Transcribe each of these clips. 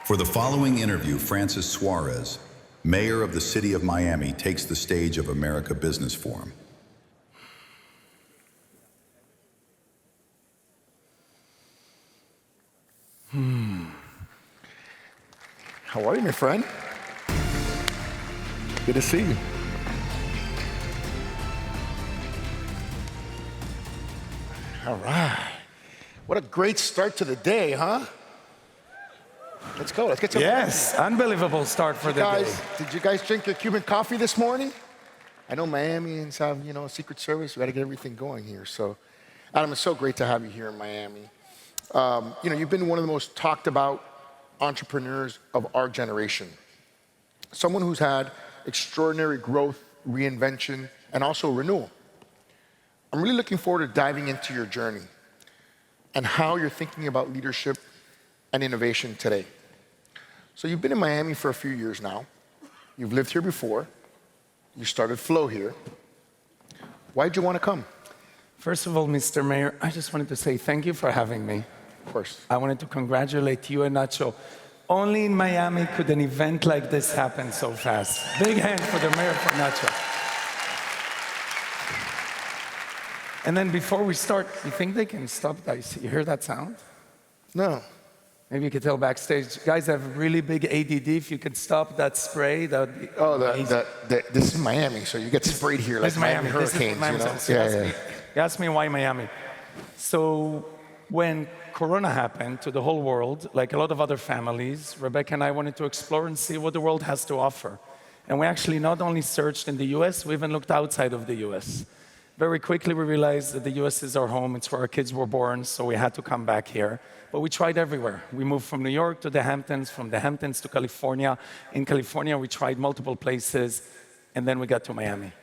For the following interview, Francis Suarez, mayor of the city of Miami, takes the stage of America Business Forum. How are you, my friend? Good to see you. All right. What a great start to the day, huh? Let's go. Let's get to Yes, unbelievable start for the day. Did you guys drink your Cuban coffee this morning? I know Miamians have, Secret Service. We got to get everything going here. So, Adam, it's so great to have you here in Miami. You've been one of the most talked about entrepreneurs of our generation. Someone who's had extraordinary growth, reinvention, and also renewal. I'm really looking forward to diving into your journey and how you're thinking about leadership and innovation today. So you've been in Miami for a few years now. You've lived here before. You started Flow here. Why'd you want to come? First of all, Mr. Mayor, I just wanted to say thank you for having me. Of course. I wanted to congratulate you and Nacho. Only in Miami could an event like this happen so fast. Big hand for the mayor, for Nacho. And then before we start, you think they can stop that? You hear that sound? No. Maybe you could tell backstage, guys have really big ADD. If you could stop that spray, that would be this is Miami, so you get sprayed here like Miami hurricanes, You asked me why Miami. So when Corona happened to the whole world, like a lot of other families, Rebecca and I wanted to explore and see what the world has to offer. And we actually not only searched in the US, we even looked outside of the US. Very quickly we realized that the US is our home, it's where our kids were born, so we had to come back here. But we tried everywhere. We moved from New York to the Hamptons, from the Hamptons to California. In California, we tried multiple places, and then we got to Miami.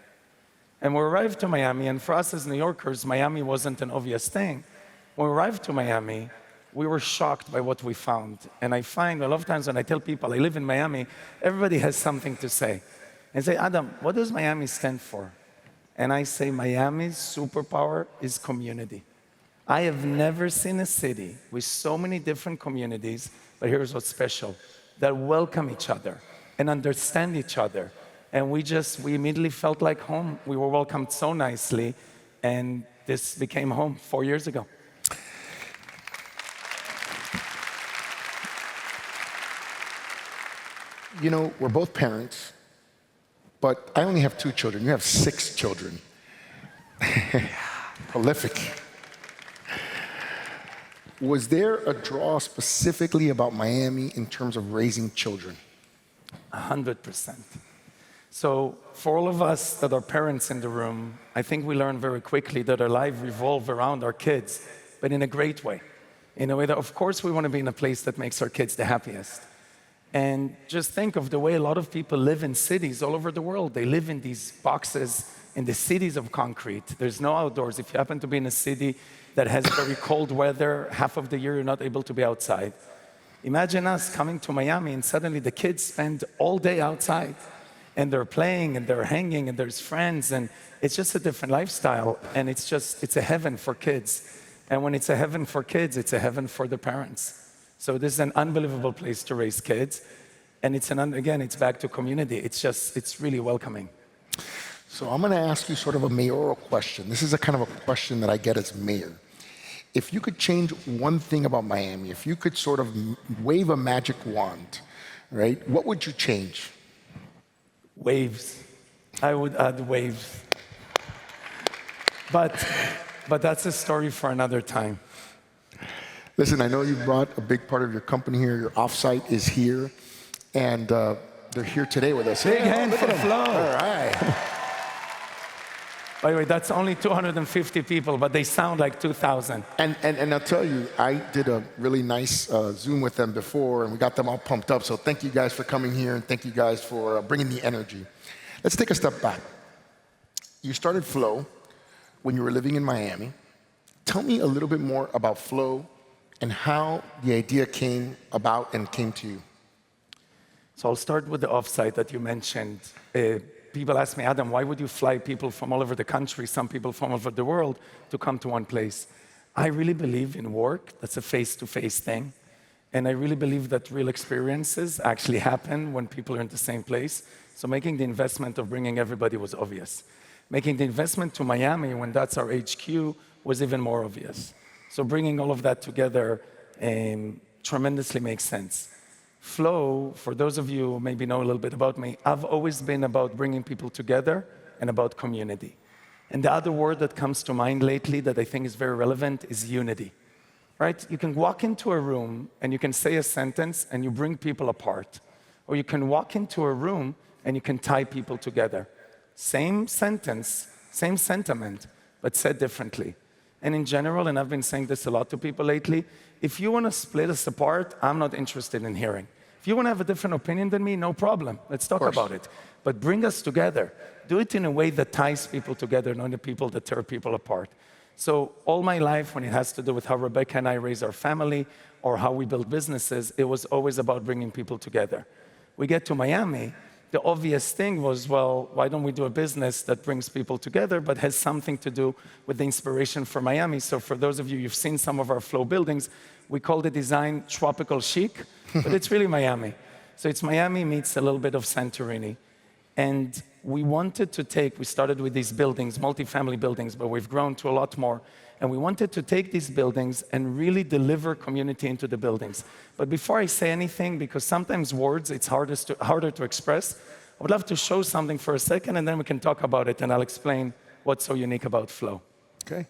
And we arrived to Miami, and for us as New Yorkers, Miami wasn't an obvious thing. When we arrived to Miami, we were shocked by what we found. And I find a lot of times when I tell people I live in Miami, everybody has something to say. And say, Adam, what does Miami stand for? And I say, Miami's superpower is community. I have never seen a city with so many different communities, but here's what's special, that welcome each other and understand each other. And we immediately felt like home. We were welcomed so nicely, and this became home 4 years ago. We're both parents, but I only have 2 children. You have 6 children. Prolific. Was there a draw specifically about Miami in terms of raising children? 100%. So for all of us that are parents in the room, I think we learned very quickly that our life revolves around our kids, but in a great way. In a way that, of course, we want to be in a place that makes our kids the happiest. And just think of the way a lot of people live in cities all over the world. They live in these boxes, in the cities of concrete. There's no outdoors. If you happen to be in a city that has very cold weather, half of the year you're not able to be outside. Imagine us coming to Miami and suddenly the kids spend all day outside and they're playing and they're hanging and there's friends and it's just a different lifestyle and it's a heaven for kids. And when it's a heaven for kids, it's a heaven for the parents. So this is an unbelievable place to raise kids. And it's back to community. It's really welcoming. So I'm going to ask you sort of a mayoral question. This is a kind of a question that I get as mayor. If you could change one thing about Miami, if you could sort of wave a magic wand, right, what would you change? Waves. I would add waves. But that's a story for another time. Listen, I know you brought a big part of your company here. Your offsite is here, and they're here today with us. Big hand for Flow. All right. By the way, that's only 250 people, but they sound like 2,000. And I'll tell you, I did a really nice Zoom with them before, and we got them all pumped up. So thank you guys for coming here, and thank you guys for bringing the energy. Let's take a step back. You started Flow when you were living in Miami. Tell me a little bit more about Flow and how the idea came about and came to you. So I'll start with the offsite that you mentioned. People ask me, Adam, why would you fly people from all over the country, some people from all over the world, to come to one place? I really believe in work. That's a face-to-face thing. And I really believe that real experiences actually happen when people are in the same place. So making the investment of bringing everybody was obvious. Making the investment to Miami, when that's our HQ, was even more obvious. So bringing all of that together tremendously makes sense. Flow, for those of you who maybe know a little bit about me, I've always been about bringing people together and about community. And the other word that comes to mind lately that I think is very relevant is unity. Right? You can walk into a room and you can say a sentence and you bring people apart. Or you can walk into a room and you can tie people together. Same sentence, same sentiment, but said differently. And in general, and I've been saying this a lot to people lately, if you want to split us apart, I'm not interested in hearing. If you want to have a different opinion than me, no problem. Let's talk about it. But bring us together. Do it in a way that ties people together, not the people that tear people apart. So all my life, when it has to do with how Rebecca and I raise our family or how we build businesses, it was always about bringing people together. We get to Miami, the obvious thing was, well, why don't we do a business that brings people together but has something to do with the inspiration for Miami? So for those of you, you've seen some of our Flow buildings, we call the design tropical chic, but it's really Miami. So it's Miami meets a little bit of Santorini. And we wanted to we started with these buildings, multifamily buildings, but we've grown to a lot more. And we wanted to take these buildings and really deliver community into the buildings. But before I say anything, because sometimes words, it's harder to express, I would love to show something for a second, and then we can talk about it, and I'll explain what's so unique about Flow. Okay.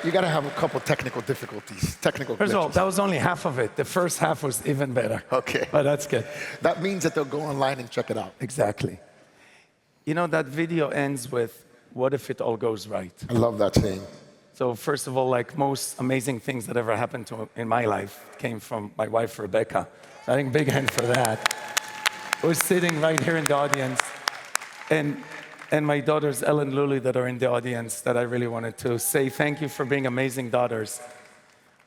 You gotta have a couple technical difficulties, technical glitches. First of all, that was only half of it. The first half was even better. Okay. But that's good. That means that they'll go online and check it out. Exactly. You know, that video ends with, what if it all goes right? I love that saying. So first of all, like most amazing things that ever happened in my life came from my wife, Rebecca. So I think big hand for that. We're sitting right here in the audience. And my daughters, Ellen and Luli, that are in the audience, that I really wanted to say thank you for being amazing daughters.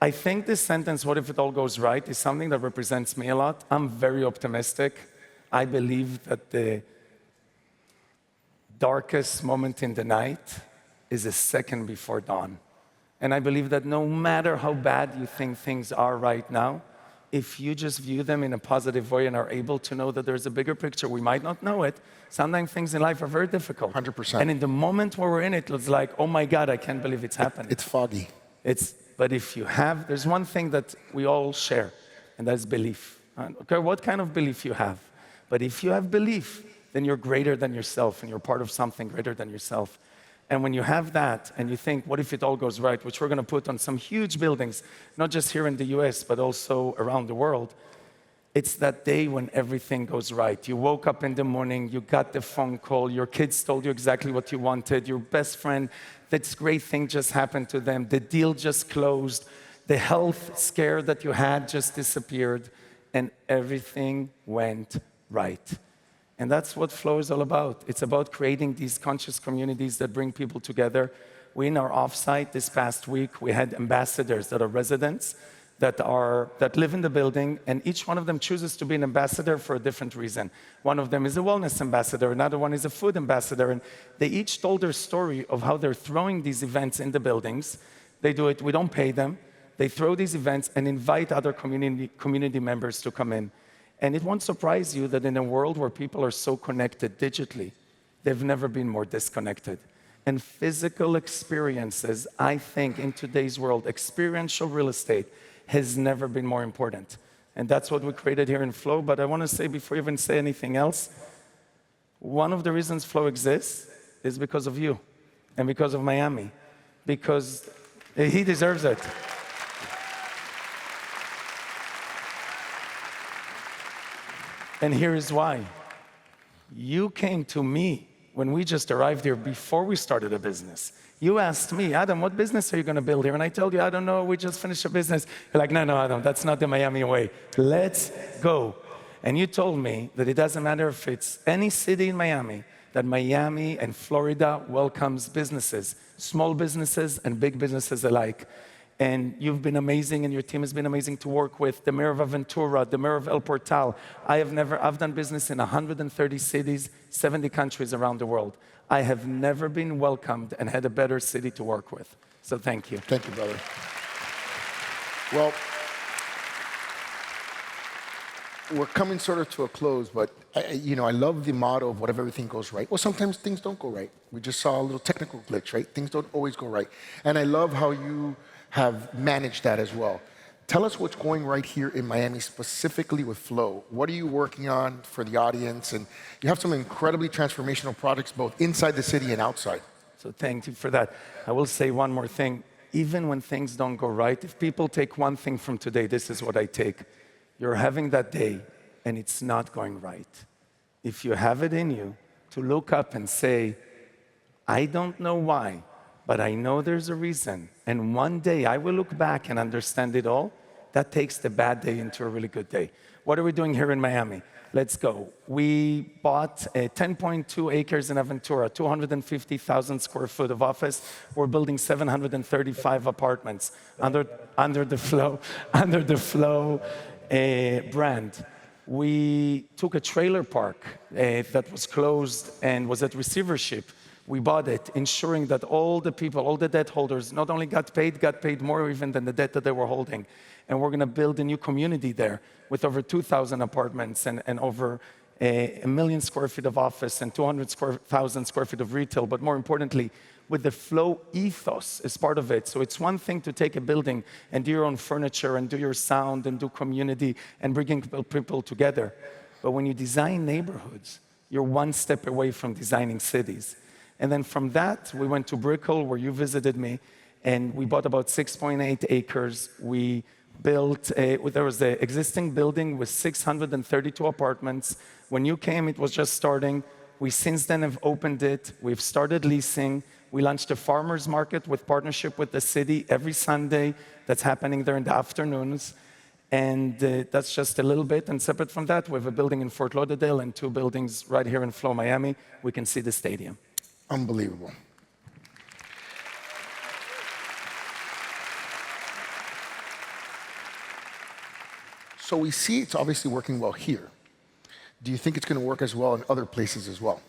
I think this sentence, what if it all goes right, is something that represents me a lot. I'm very optimistic. I believe that the darkest moment in the night is a second before dawn. And I believe that no matter how bad you think things are right now, if you just view them in a positive way and are able to know that there's a bigger picture, we might not know it. Sometimes things in life are very difficult. 100%. And in the moment where we're in it, it's like, oh my God, I can't believe it's happening. It's foggy. But if you have, there's one thing that we all share, and that's belief. Okay, what kind of belief you have. But if you have belief, then you're greater than yourself, and you're part of something greater than yourself. And when you have that, and you think, what if it all goes right, which we're going to put on some huge buildings, not just here in the US, but also around the world, it's that day when everything goes right. You woke up in the morning, you got the phone call, your kids told you exactly what you wanted, your best friend, that great thing just happened to them, the deal just closed, the health scare that you had just disappeared, and everything went right. And that's what Flow is all about. It's about creating these conscious communities that bring people together. We, in our offsite this past week, we had ambassadors that are residents that live in the building, and each one of them chooses to be an ambassador for a different reason. One of them is a wellness ambassador, another one is a food ambassador, and they each told their story of how they're throwing these events in the buildings. They do it, we don't pay them. They throw these events and invite other community members to come in. And it won't surprise you that in a world where people are so connected digitally, they've never been more disconnected. And physical experiences, I think, in today's world, experiential real estate has never been more important. And that's what we created here in Flow. But I want to say, before you even say anything else, one of the reasons Flow exists is because of you and because of Miami, because he deserves it. And here is why. You came to me when we just arrived here before we started a business. You asked me, Adam, what business are you going to build here? And I told you, I don't know, we just finished a business. You're like, no, Adam, that's not the Miami way. Let's go. And you told me that it doesn't matter if it's any city in Miami, that Miami and Florida welcomes businesses, small businesses and big businesses alike. And you've been amazing, and your team has been amazing to work with. The mayor of Aventura, the mayor of El Portal. I've done business in 130 cities, 70 countries around the world. I have never been welcomed and had a better city to work with. So thank you. Thank you, brother. Well, we're coming sort of to a close, but I love the motto of what if everything goes right. Well, sometimes things don't go right. We just saw a little technical glitch, right? Things don't always go right. And I love how you have managed that as well. Tell us what's going right here in Miami, specifically with Flow. What are you working on for the audience? And you have some incredibly transformational products, both inside the city and outside. So thank you for that. I will say one more thing. Even when things don't go right, if people take one thing from today, this is what I take. You're having that day, and it's not going right. If you have it in you to look up and say, I don't know why, but I know there's a reason, and one day I will look back and understand it all, that takes the bad day into a really good day. What are we doing here in Miami? Let's go. We bought 10.2 acres in Aventura, 250,000 square foot of office. We're building 735 apartments under the Flow brand. We took a trailer park that was closed and was at receivership. We bought it, ensuring that all the people, all the debt holders, not only got paid more even than the debt that they were holding. And we're going to build a new community there with over 2,000 apartments and over a million square feet of office and 200,000 square feet of retail. But more importantly, with the Flow ethos as part of it. So it's one thing to take a building and do your own furniture and do your sound and do community and bringing people together. But when you design neighborhoods, you're one step away from designing cities. And then from that, we went to Brickell, where you visited me, and we bought about 6.8 acres. We built, there was an existing building with 632 apartments. When you came, it was just starting. We since then have opened it. We've started leasing. We launched a farmer's market with partnership with the city every Sunday. That's happening there in the afternoons. And that's just a little bit. And separate from that, we have a building in Fort Lauderdale and 2 buildings right here in Flow, Miami. We can see the stadium. Unbelievable. So we see it's obviously working well here. Do you think it's going to work as well in other places as well?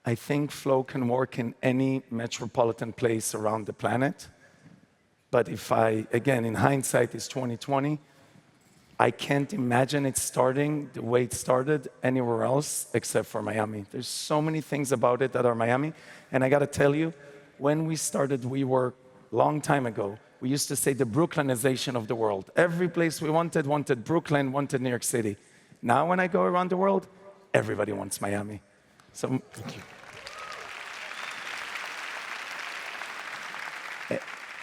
I think Flow can work in any metropolitan place around the planet. But if again, in hindsight, it's 2020, I can't imagine it starting the way it started anywhere else except for Miami. There's so many things about it that are Miami. And I got to tell you, when we started WeWork a long time ago, we used to say the Brooklynization of the world. Every place we wanted Brooklyn, wanted New York City. Now when I go around the world, everybody wants Miami. So thank you.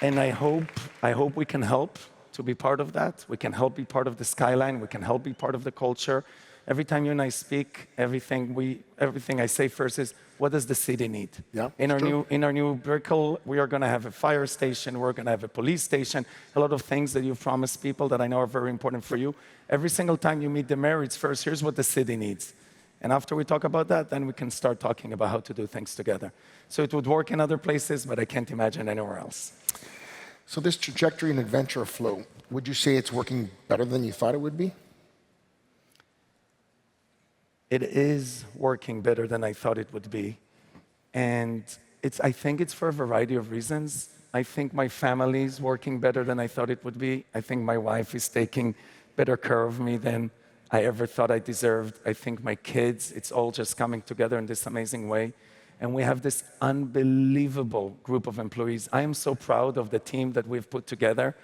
And I hope we can help to be part of that. We can help be part of the skyline. We can help be part of the culture. Every time you and I speak, everything I say first is, what does the city need? Yeah, in our new Brickell, we are going to have a fire station. We're going to have a police station. A lot of things that you've promised people that I know are very important for you. Every single time you meet the mayor, it's first, here's what the city needs. And after we talk about that, then we can start talking about how to do things together. So it would work in other places, but I can't imagine anywhere else. So this trajectory and adventure of Flow, would you say it's working better than you thought it would be? It is working better than I thought it would be. And I think it's for a variety of reasons. I think my family is working better than I thought it would be. I think my wife is taking better care of me than I ever thought I deserved. I think my kids, it's all just coming together in this amazing way. And we have this unbelievable group of employees. I am so proud of the team that we've put together.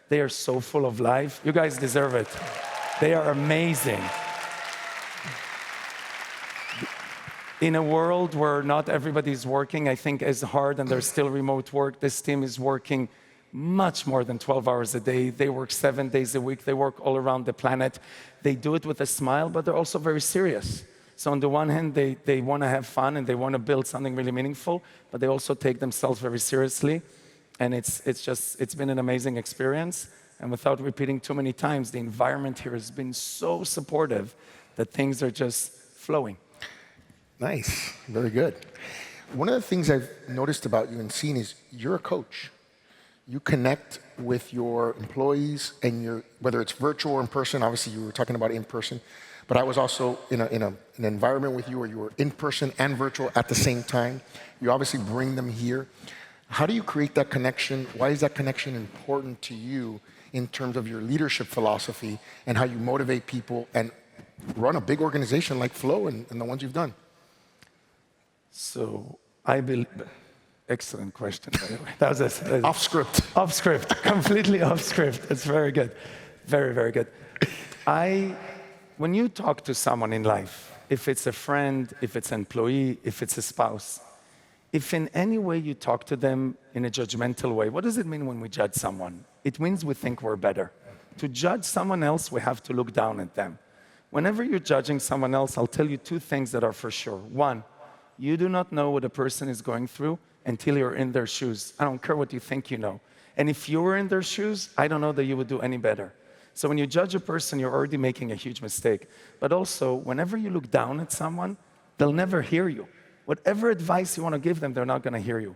They are so full of life. You guys deserve it. They are amazing. In a world where not everybody's working, I think, as hard, and there's still remote work, this team is working much more than 12 hours a day. They work 7 days a week. They work all around the planet. They do it with a smile, but they're also very serious. So on the one hand, they want to have fun and they want to build something really meaningful, but they also take themselves very seriously. And it's been an amazing experience. And without repeating too many times, the environment here has been so supportive that things are just flowing. Nice, very good. One of the things I've noticed about you and seen is you're a coach. You connect with your employees, and whether it's virtual or in person. Obviously, you were talking about in person, but I was also in an environment with you where you were in person and virtual at the same time. You obviously bring them here. How do you create that connection? Why is that connection important to you in terms of your leadership philosophy and how you motivate people and run a big organization like Flow and the ones you've done? So I believe, excellent question, by the way. That was a, Off script. Off script, completely off script. It's very good, very, very good. When you talk to someone in life, if it's a friend, if it's an employee, if it's a spouse, if in any way you talk to them in a judgmental way, what does it mean when we judge someone? It means we think we're better. To judge someone else, we have to look down at them. Whenever you're judging someone else, I'll tell you two things that are for sure. One, you do not know what a person is going through until you're in their shoes. I don't care what you think you know. And if you were in their shoes, I don't know that you would do any better. So when you judge a person, you're already making a huge mistake. But also, whenever you look down at someone, they'll never hear you. Whatever advice you want to give them, they're not going to hear you.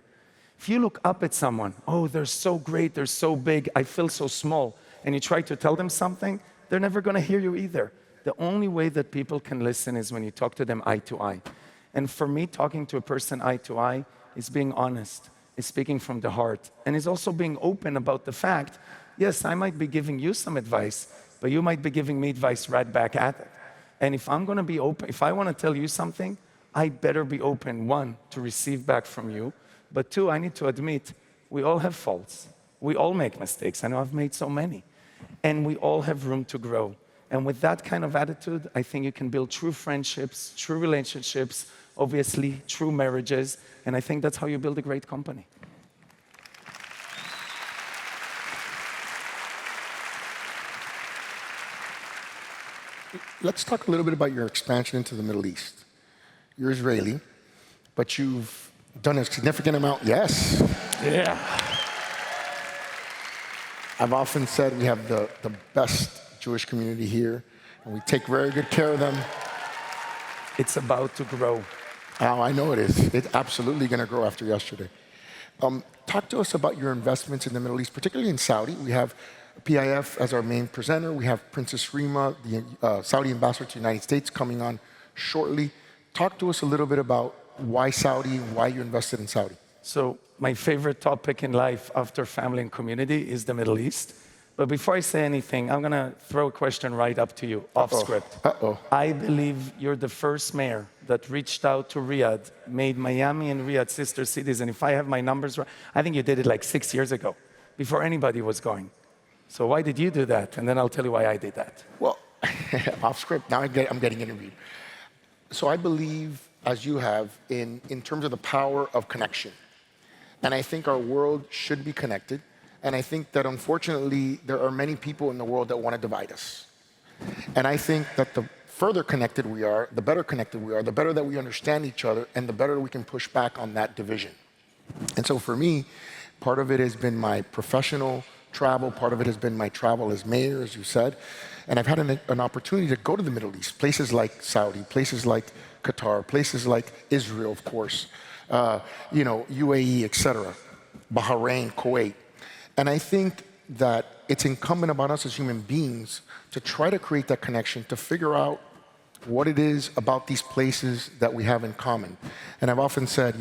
If you look up at someone, oh, they're so great, they're so big, I feel so small, and you try to tell them something, they're never going to hear you either. The only way that people can listen is when you talk to them eye to eye. And for me, talking to a person eye to eye is being honest, is speaking from the heart, and is also being open about the fact, yes, I might be giving you some advice, but you might be giving me advice right back at it. And if I'm going to be open, if I want to tell you something, I better be open, one, to receive back from you, but two, I need to admit, we all have faults. We all make mistakes. I know I've made so many. And we all have room to grow. And with that kind of attitude, I think you can build true friendships, true relationships, obviously true marriages, and I think that's how you build a great company. Let's talk a little bit about your expansion into the Middle East. You're Israeli, but you've done a significant amount. Yes. Yeah. I've often said we have the best Jewish community here, and we take very good care of them. It's about to grow. Oh, I know it is. It's absolutely going to grow after yesterday. Talk to us about your investments in the Middle East, particularly in Saudi. We have PIF as our main presenter. We have Princess Rima, the Saudi ambassador to the United States, coming on shortly. Talk to us a little bit about why Saudi, why you invested in Saudi. So my favorite topic in life after family and community is the Middle East. But before I say anything, I'm going to throw a question right up to you, off script. I believe you're the first mayor that reached out to Riyadh, made Miami and Riyadh sister cities. And if I have my numbers right, I think you did it like 6 years ago, before anybody was going. So why did you do that? And then I'll tell you why I did that. Well, off script, now I'm getting interviewed. So I believe, as you have, in terms of the power of connection. And I think our world should be connected. And I think that, unfortunately, there are many people in the world that want to divide us. And I think that the further connected we are, the better connected we are, the better that we understand each other, and the better we can push back on that division. And so for me, part of it has been my professional travel, part of it has been my travel as mayor, as you said. And I've had an opportunity to go to the Middle East, places like Saudi, places like Qatar, places like Israel, of course, UAE, etc., Bahrain, Kuwait. And I think that it's incumbent upon us as human beings to try to create that connection, to figure out what it is about these places that we have in common. And I've often said,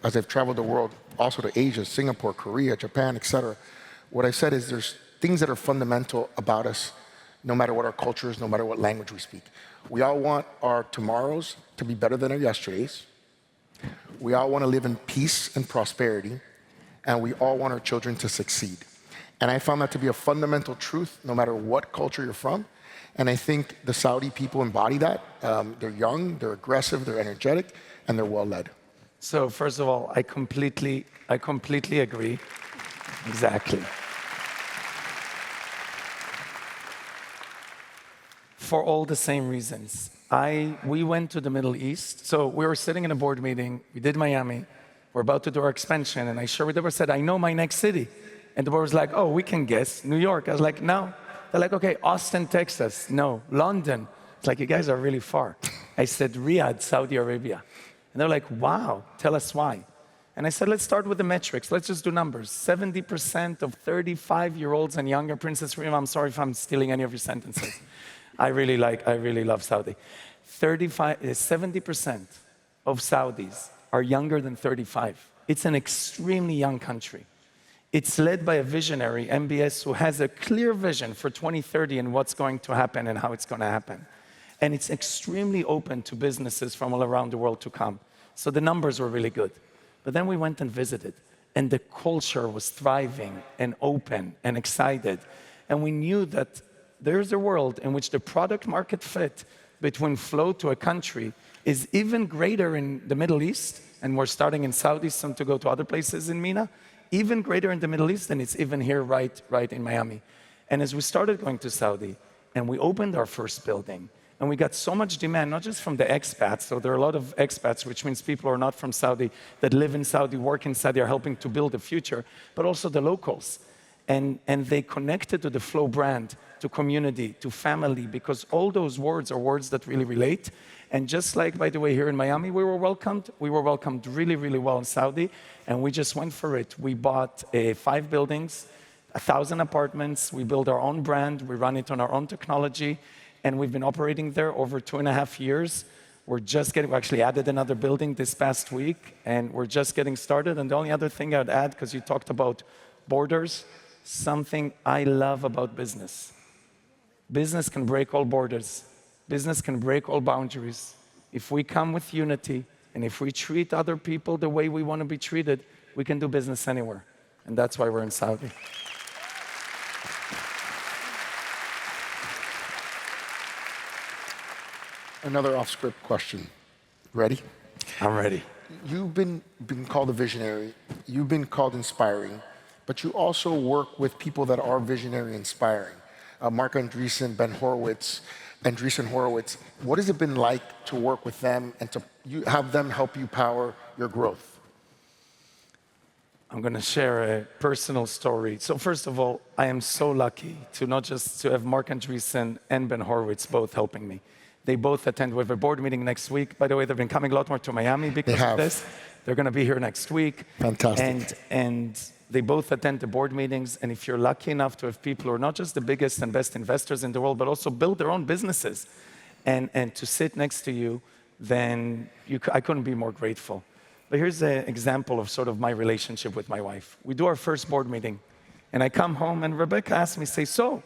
as I've traveled the world, also to Asia, Singapore, Korea, Japan, etc., what I've said is there's things that are fundamental about us, no matter what our culture is, no matter what language we speak. We all want our tomorrows to be better than our yesterdays. We all want to live in peace and prosperity, and we all want our children to succeed. And I found that to be a fundamental truth, no matter what culture you're from. And I think the Saudi people embody that. They're young, they're aggressive, they're energetic, and they're well-led. So first of all, I completely agree. Exactly. For all the same reasons. We went to the Middle East. So we were sitting in a board meeting. We did Miami. We're about to do our expansion. And I shared with them, I said, I know my next city. And the board was like, oh, we can guess. New York. I was like, no. They're like, okay, Austin, Texas. No. London. It's like, you guys are really far. I said, Riyadh, Saudi Arabia. And they're like, wow, tell us why. And I said, let's start with the metrics. Let's just do numbers. 70% of 35-year-olds and younger, Princess Rima, I'm sorry if I'm stealing any of your sentences. I really love Saudi. 70% of Saudis are younger than 35. It's an extremely young country. It's led by a visionary, MBS, who has a clear vision for 2030 and what's going to happen and how it's going to happen. And it's extremely open to businesses from all around the world to come. So the numbers were really good. But then we went and visited, and the culture was thriving and open and excited. And we knew that there's a world in which the product market fit between flow to a country is even greater in the Middle East, and we're starting in Saudi soon to go to other places in MENA, even greater in the Middle East than it's even here right in Miami. And as we started going to Saudi, and we opened our first building, and we got so much demand, not just from the expats, so there are a lot of expats, which means people who are not from Saudi, that live in Saudi, work in Saudi, are helping to build the future, but also the locals. And they connected to the Flow brand, to community, to family, because all those words are words that really relate. And just like, by the way, here in Miami, we were welcomed really, really well in Saudi, and we just went for it. We bought 5 buildings, 1,000 apartments, we built our own brand, we run it on our own technology, and we've been operating there over 2.5 years. We actually added another building this past week, and we're just getting started. And the only other thing I'd add, because you talked about borders, something I love about business. Business can break all borders. Business can break all boundaries. If we come with unity, and if we treat other people the way we want to be treated, we can do business anywhere. And that's why we're in Saudi. Another off-script question. Ready? I'm ready. You've been called a visionary, you've been called inspiring, but you also work with people that are visionary inspiring. Mark Andreessen, Andreessen Horowitz. What has it been like to work with them and to have them help you power your growth? I'm going to share a personal story. So first of all, I am so lucky to not just to have Mark Andreessen and Ben Horowitz both helping me. They both attend. We have a board meeting next week. By the way, they've been coming a lot more to Miami because of this. They're going to be here next week. Fantastic. And they both attend the board meetings. And if you're lucky enough to have people who are not just the biggest and best investors in the world, but also build their own businesses, and to sit next to you, then I couldn't be more grateful. But here's an example of sort of my relationship with my wife. We do our first board meeting, and I come home, and Rebecca asked me, so,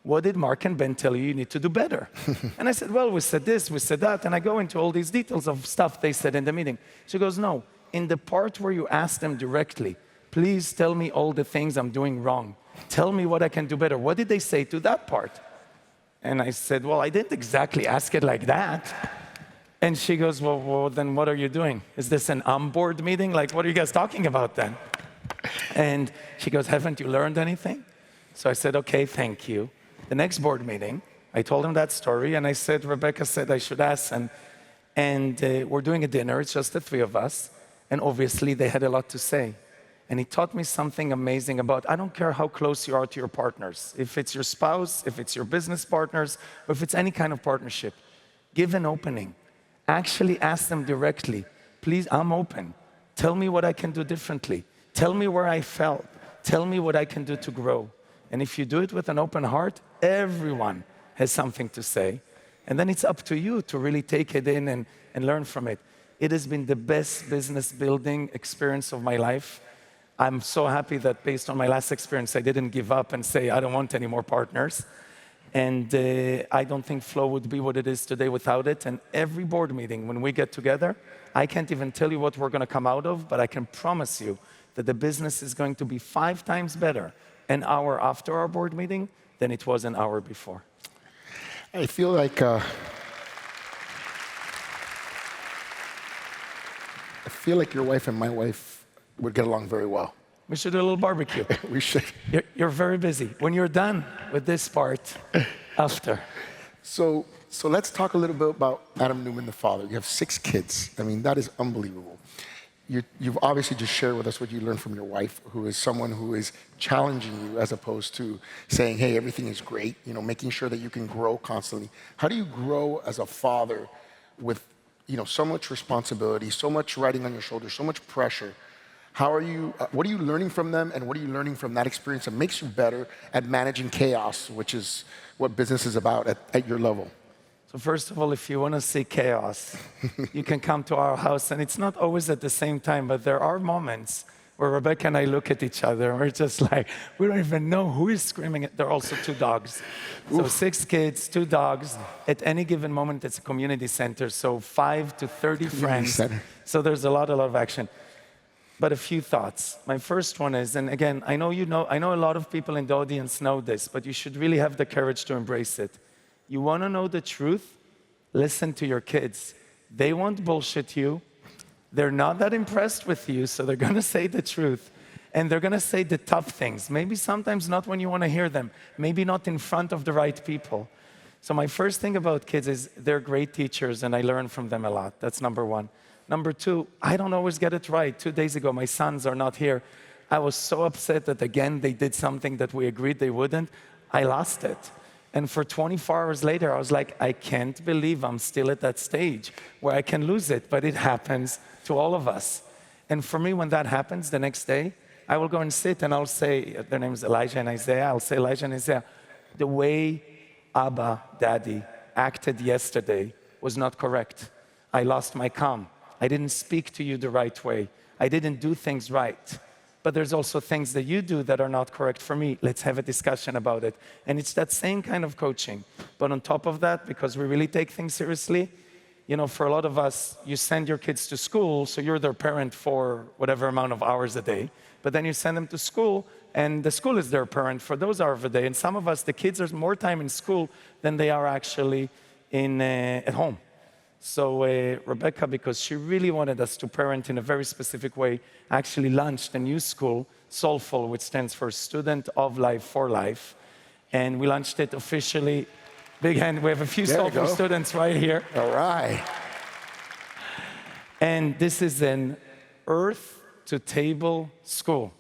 what did Mark and Ben tell you need to do better? And I said, well, we said this, we said that, and I go into all these details of stuff they said in the meeting. She goes, no, in the part where you ask them directly, please tell me all the things I'm doing wrong. Tell me what I can do better. What did they say to that part? And I said, well, I didn't exactly ask it like that. And she goes, well, then what are you doing? Is this an on-board meeting? Like, what are you guys talking about then? And she goes, haven't you learned anything? So I said, okay, thank you. The next board meeting, I told him that story, and I said, Rebecca said I should ask, and we're doing a dinner, it's just the 3 of us, and obviously they had a lot to say. And he taught me something amazing about, I don't care how close you are to your partners, if it's your spouse, if it's your business partners, or if it's any kind of partnership, give an opening. Actually ask them directly, please, I'm open. Tell me what I can do differently. Tell me where I fell. Tell me what I can do to grow. And if you do it with an open heart, everyone has something to say. And then it's up to you to really take it in and learn from it. It has been the best business building experience of my life. I'm so happy that based on my last experience, I didn't give up and say, I don't want any more partners. And I don't think Flow would be what it is today without it. And every board meeting, when we get together, I can't even tell you what we're going to come out of, but I can promise you that the business is going to be 5 times better an hour after our board meeting than it was an hour before. I feel like your wife and my wife would get along very well. We should do a little barbecue. We should. You're very busy. When you're done with this part, after. So let's talk a little bit about Adam Neumann, the father. You have 6 kids. I mean, that is unbelievable. You've obviously just shared with us what you learned from your wife, who is someone who is challenging you as opposed to saying, hey, everything is great, making sure that you can grow constantly. How do you grow as a father with so much responsibility, so much riding on your shoulders, so much pressure? What are you learning from them, and what are you learning from that experience that makes you better at managing chaos, which is what business is about at your level? So first of all, if you want to see chaos, you can come to our house, and it's not always at the same time, but there are moments where Rebecca and I look at each other, and we're just like, we don't even know who is screaming. There are also 2 dogs. So 6 kids, 2 dogs. At any given moment, it's a community center, so 5 to 30 friends. Center. So there's a lot of action. But a few thoughts. My first one is, and again, I know a lot of people in the audience know this, but you should really have the courage to embrace it. You want to know the truth? Listen to your kids. They won't bullshit you. They're not that impressed with you, so they're going to say the truth. And they're going to say the tough things. Maybe sometimes not when you want to hear them. Maybe not in front of the right people. So my first thing about kids is they're great teachers, and I learn from them a lot. That's number 1. Number 2, I don't always get it right. 2 days ago, my sons are not here. I was so upset that, again, they did something that we agreed they wouldn't. I lost it. And for 24 hours later, I was like, I can't believe I'm still at that stage where I can lose it, but it happens to all of us. And for me, when that happens the next day, I will go and sit and I'll say, their names Elijah and Isaiah, I'll say, Elijah and Isaiah, the way Abba, Daddy, acted yesterday was not correct. I lost my calm. I didn't speak to you the right way. I didn't do things right. But there's also things that you do that are not correct for me. Let's have a discussion about it. And it's that same kind of coaching. But on top of that, because we really take things seriously, for a lot of us, you send your kids to school, so you're their parent for whatever amount of hours a day. But then you send them to school, and the school is their parent for those hours a day. And some of us, the kids are more time in school than they are actually at home. So Rebecca, because she really wanted us to parent in a very specific way, actually launched a new school, Soulful, which stands for Student of Life for Life. And we launched it officially. Big hand, we have a few Soulful students right here. All right. And this is an earth-to-table school.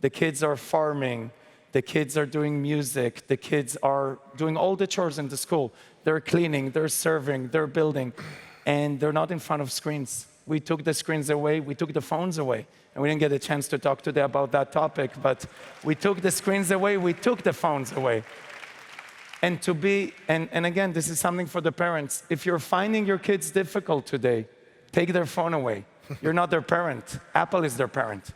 The kids are farming. The kids are doing music. The kids are doing all the chores in the school. They're cleaning, they're serving, they're building, and they're not in front of screens. We took the screens away, we took the phones away. And we didn't get a chance to talk today about that topic, but we took the screens away, we took the phones away. And and again, this is something for the parents. If you're finding your kids difficult today, take their phone away. You're not their parent. Apple is their parent.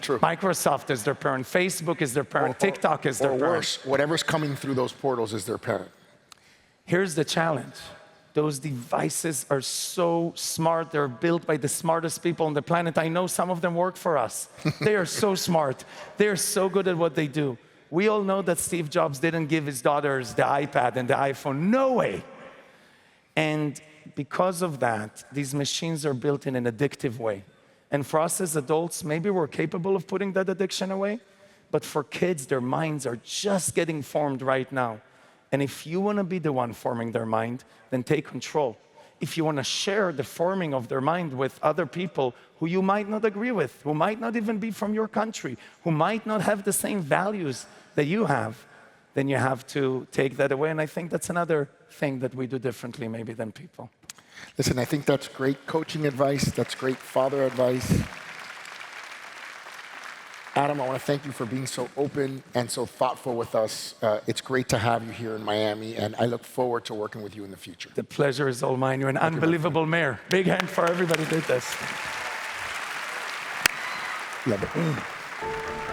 True. Microsoft is their parent. Facebook is their parent. TikTok is their parent. Or worse, whatever's coming through those portals is their parent. Here's the challenge. Those devices are so smart. They're built by the smartest people on the planet. I know some of them work for us. They are so smart. They are so good at what they do. We all know that Steve Jobs didn't give his daughters the iPad and the iPhone. No way. And because of that, these machines are built in an addictive way. And for us as adults, maybe we're capable of putting that addiction away. But for kids, their minds are just getting formed right now. And if you want to be the one forming their mind, then take control. If you want to share the forming of their mind with other people who you might not agree with, who might not even be from your country, who might not have the same values that you have, then you have to take that away. And I think that's another thing that we do differently maybe than people. Listen, I think that's great coaching advice. That's great father advice. Adam, I want to thank you for being so open and so thoughtful with us. It's great to have you here in Miami, and I look forward to working with you in the future. The pleasure is all mine. You're an unbelievable mayor. Big hand for everybody who did this. Love it.